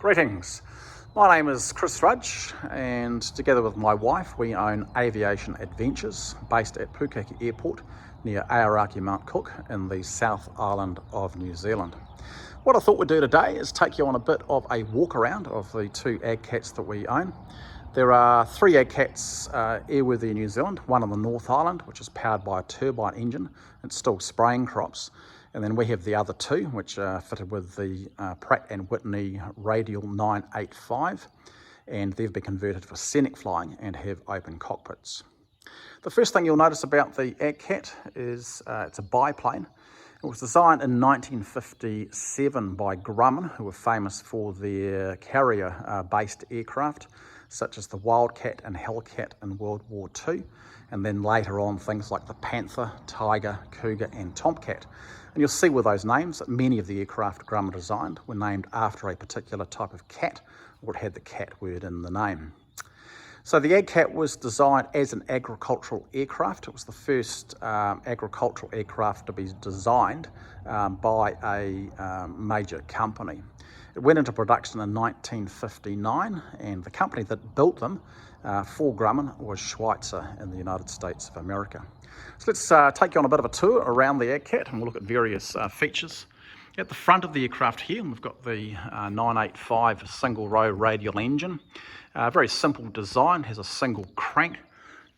Greetings, my name is Chris Rudge, and together with my wife we own Aviation Adventures based at Pukaki Airport near Aoraki Mount Cook in the South Island of New Zealand. What I thought we'd do today is take you on a bit of a walk around of the two Ag-Cats that we own. There are three Ag-Cats airworthy in New Zealand, one on the North Island which is powered by a turbine engine. It's still spraying crops. And then we have the other two, which are fitted with the Pratt & Whitney Radial 985, and they've been converted for scenic flying and have open cockpits. The first thing you'll notice about the Ag-Cat is it's a biplane. It was designed in 1957 by Grumman, who were famous for their carrier-based aircraft, such as the Wildcat and Hellcat in World War II, and then later on things like the Panther, Tiger, Cougar and Tomcat. And you'll see with those names that many of the aircraft Grumman designed were named after a particular type of cat, or it had the cat word in the name. So the Ag-Cat was designed as an agricultural aircraft. It was the first agricultural aircraft to be designed by a major company. It went into production in 1959, and the company that built them for Grumman was Schweitzer in the United States of America. So let's take you on a bit of a tour around the Ag-Cat, and we'll look at various features. At the front of the aircraft here, we've got the 985 single row radial engine. Very simple design, has a single crank,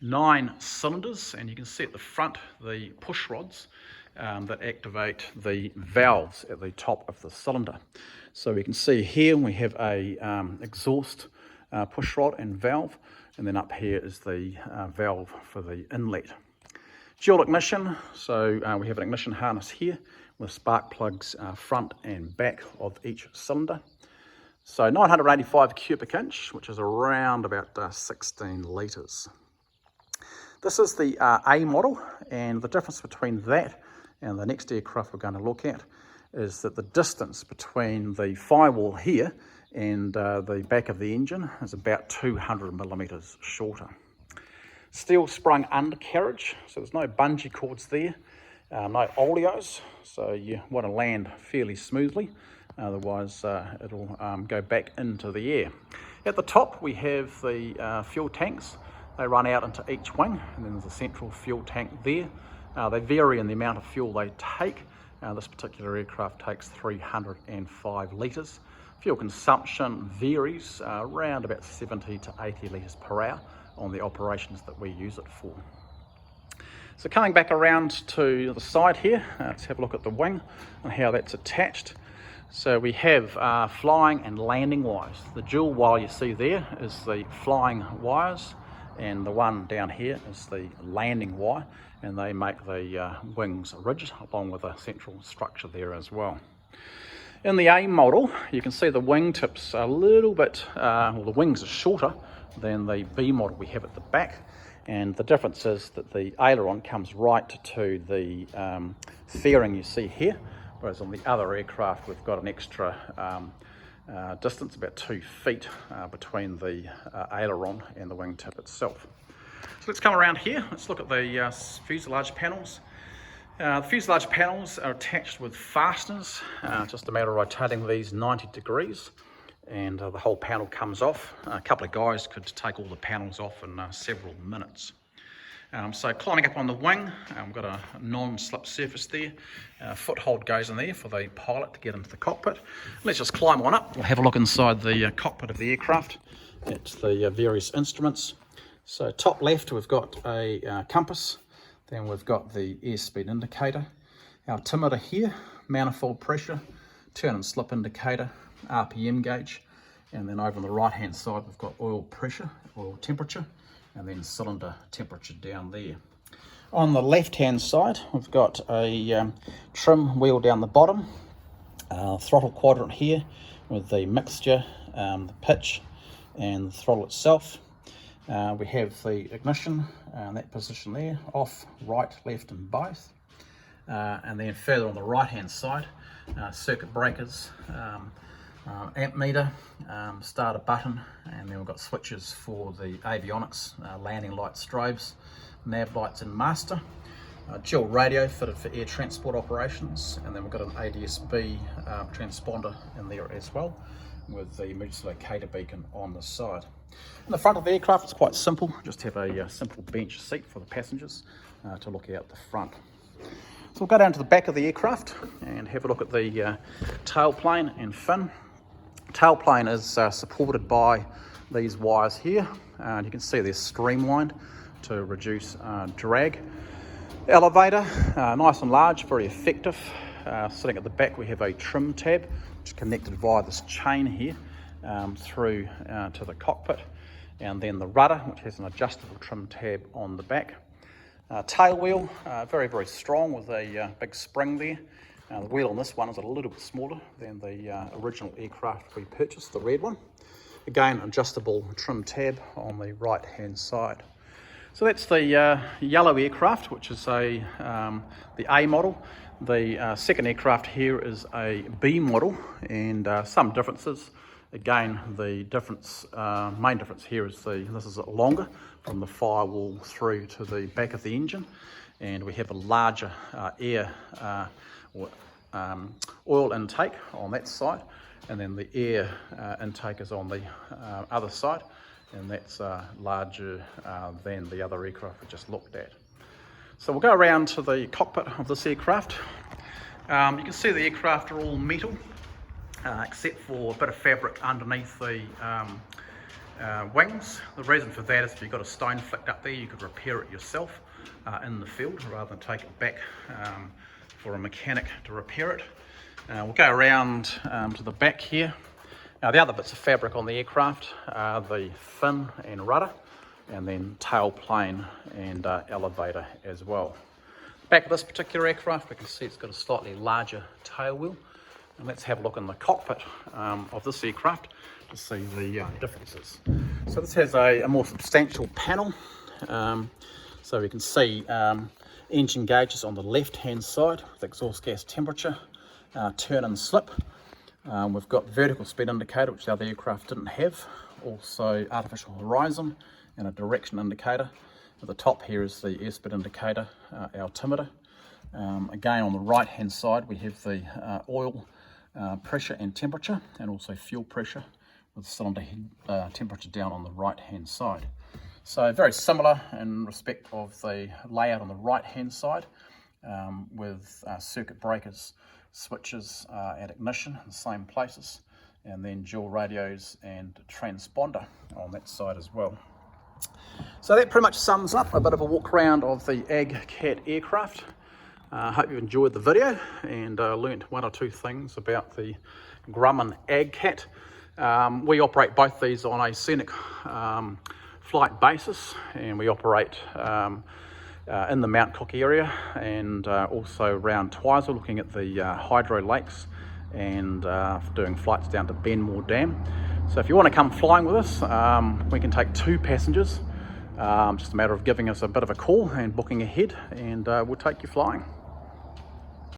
9 cylinders, and you can see at the front the push rods that activate the valves at the top of the cylinder. So we can see here we have a exhaust push rod and valve, and then up here is the valve for the inlet. Dual ignition, so we have an ignition harness here with spark plugs front and back of each cylinder. So 985 cubic inch, which is around about 16 litres. This is the A model, and the difference between that and the next aircraft we're going to look at is that the distance between the firewall here and the back of the engine is about 200 millimetres shorter. Steel sprung undercarriage, so there's no bungee cords there, no oleos, so you want to land fairly smoothly, otherwise it'll go back into the air. At the top we have the fuel tanks. They run out into each wing, and then there's a central fuel tank there. They vary in the amount of fuel they take. This particular aircraft takes 305 litres. Fuel consumption varies around about 70 to 80 litres per hour on the operations that we use it for. So coming back around to the side here, let's have a look at the wing and how that's attached. So we have flying and landing wires. The dual wire you see there is the flying wires, and the one down here is the landing wire, and they make the wings rigid along with a central structure there as well. In the A model, you can see the wingtips are a little bit, well, the wings are shorter than the B model we have at the back, and the difference is that the aileron comes right to the fairing you see here, whereas on the other aircraft we've got an extra distance, about 2 feet between the aileron and the wingtip itself. So let's come around here, let's look at the fuselage panels. The fuselage panels are attached with fasteners, just a matter of rotating these 90 degrees and the whole panel comes off. A couple of guys could take all the panels off in several minutes. So climbing up on the wing, we've got a non-slip surface there. Foothold goes in there for the pilot to get into the cockpit. Let's just climb on up. We'll have a look inside the cockpit of the aircraft at the various instruments. So top left we've got a compass, then we've got the airspeed indicator, our altimeter here, manifold pressure, turn and slip indicator, RPM gauge, and then over on the right hand side we've got oil pressure, oil temperature, and then cylinder temperature down there. On the left hand side we've got a trim wheel down the bottom, throttle quadrant here with the mixture, the pitch and the throttle itself. We have the ignition, that position there, off, right, left and both. And then further on the right hand side, circuit breakers, amp meter, starter button, and then we've got switches for the avionics, landing light strobes, nav lights and master, dual radio fitted for air transport operations, and then we've got an ADS-B transponder in there as well, with the emergency locator beacon on the side. In the front of the aircraft, it's quite simple. Just have a simple bench seat for the passengers to look out the front. So we'll go down to the back of the aircraft and have a look at the tailplane and fin. Tailplane is supported by these wires here, and you can see they're streamlined to reduce drag. Elevator, nice and large, very effective. Sitting at the back we have a trim tab, which is connected via this chain here through to the cockpit, and then the rudder, which has an adjustable trim tab on the back. Tail wheel, very, very strong with a big spring there. The wheel on this one is a little bit smaller than the original aircraft we purchased, the red one. Again, adjustable trim tab on the right hand side. So that's the yellow aircraft, which is the A model. The second aircraft here is a B model, and some differences. Again, the main difference here is this is longer from the firewall through to the back of the engine, and we have a larger oil intake on that side, and then the air intake is on the other side, and that's larger than the other aircraft we just looked at. So we'll go around to the cockpit of this aircraft. You can see the aircraft are all metal, except for a bit of fabric underneath the wings. The reason for that is if you've got a stone flicked up there, you could repair it yourself in the field rather than take it back for a mechanic to repair it. We'll go around to the back here. Now the other bits of fabric on the aircraft are the fin and rudder, and then tailplane and elevator as well. Back of this particular aircraft, we can see it's got a slightly larger tail wheel. And let's have a look in the cockpit of this aircraft to see the differences. So this has a more substantial panel. So we can see engine gauges on the left hand side with exhaust gas temperature, turn and slip. We've got vertical speed indicator, which the other aircraft didn't have. Also artificial horizon and a direction indicator. At the top here is the airspeed indicator, altimeter. Again, on the right hand side we have the oil pressure and temperature, and also fuel pressure with cylinder head temperature down on the right hand side. So very similar in respect of the layout on the right hand side, with circuit breakers, switches and ignition in the same places, and then dual radios and transponder on that side as well. So that pretty much sums up a bit of a walk around of the Ag-Cat aircraft. Hope you enjoyed the video and learnt one or two things about the Grumman Ag-Cat. We operate both these on a scenic flight basis, and we operate in the Mount Cook area and also around Twizel, looking at the hydro lakes, and doing flights down to Benmore Dam. So if you want to come flying with us, we can take 2 passengers. Just a matter of giving us a bit of a call and booking ahead, and we'll take you flying.